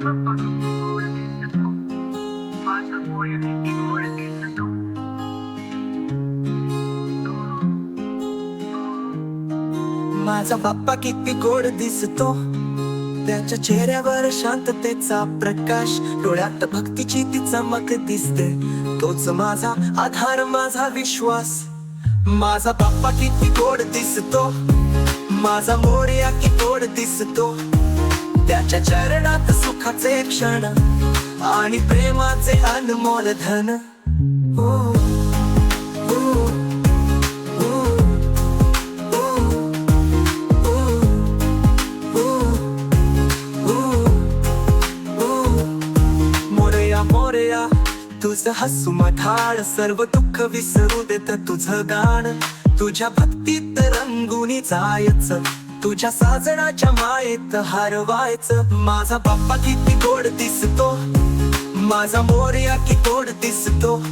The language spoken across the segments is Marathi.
माझा बाप्पा किती गोड दिसतो, त्याच्या चेहऱ्यावर शांततेचा प्रकाश, डोळ्यात भक्तीची ती चमक दिसते. तोच माझा आधार, माझा विश्वास. माझा बाप्पा किती गोड दिसतो, माझा मोरया किती गोड दिसतो. त्याच्या चरणात सुखाचे क्षण आणि प्रेमाचे अनमोल धन. ओ, ओ, ओ, मोरया तुझं हसू मठाळ, सर्व दुःख विसरू देत तुझं गाण. तुझ्या भक्तीत रंगुनी जायचं, तुझ्या साजणाच्या मायेत हरवायचं. माझा बाप्पा किती गोड दिसतो, माझा मोरया किती गोड दिसतो.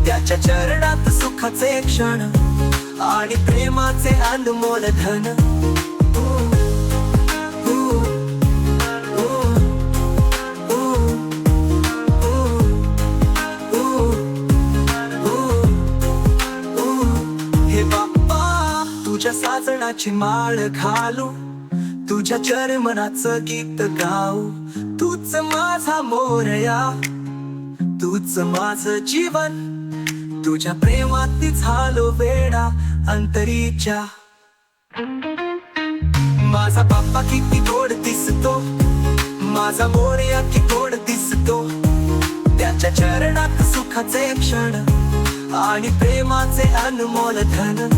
त्याच्या चरणात सुखाचे क्षण आणि प्रेमाचे अनमोल धन. तुझ्या साजणाची माळ घालू, तुझ्या चरमनाचं गीत गाऊ. तूच माझा मोरया, तूच माझं जीवन. तुझ्या प्रेमात झालो वेडा अंतरीच्या. माझा बाप्पा किती गोड दिसतो, माझा मोरया किती गोड दिसतो. त्याच्या चरणात सुखाचे क्षण आणि प्रेमाचे अनमोल धन.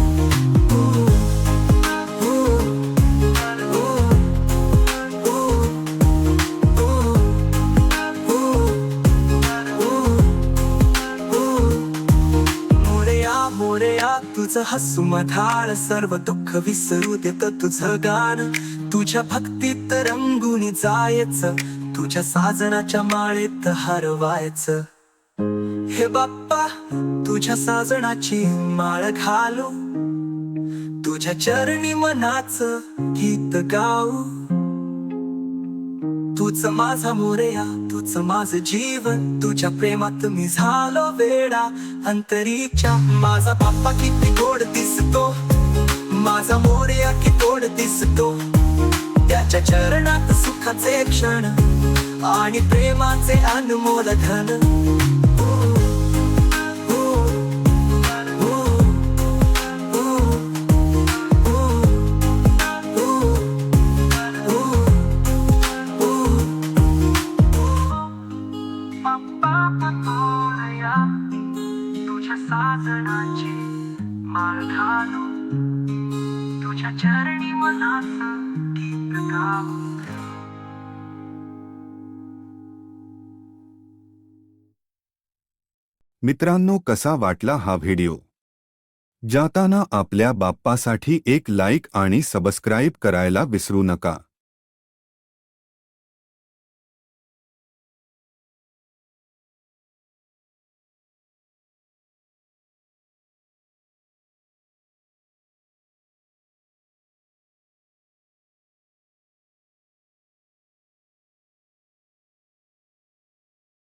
मोरया तुझं हसू मधाळ, सर्व दुःख विसरू देत तुझं गाण. तुझ्या भक्तीत रंगुनी जायचं, तुझ्या साजणाच्या माळेत हरवायचं. हे बाप्पा तुझ्या साजणाची माळ घालू, तुझ्या चरणी मनाचं गीत गाऊ. तूच माझा मोरया, तूच माझं जीवन. तुझ्या प्रेमात मी झालो वेडा अंतरीच्या. माझा बाप्पा किती गोड दिसतो, माझा मोरया किती गोड दिसतो. त्याच्या चरणात सुखाचे क्षण आणि प्रेमाचे अनमोल धन. तुझ्या साजणाची माळ घालू, तुझ्या चरणी मनाचं गीत गाऊ. मित्रांनो, कसा वाटला हा व्हिडिओ? जाताना आपल्या बाप्पासाठी एक लाईक आणि सबस्क्राईब करायला विसरू नका.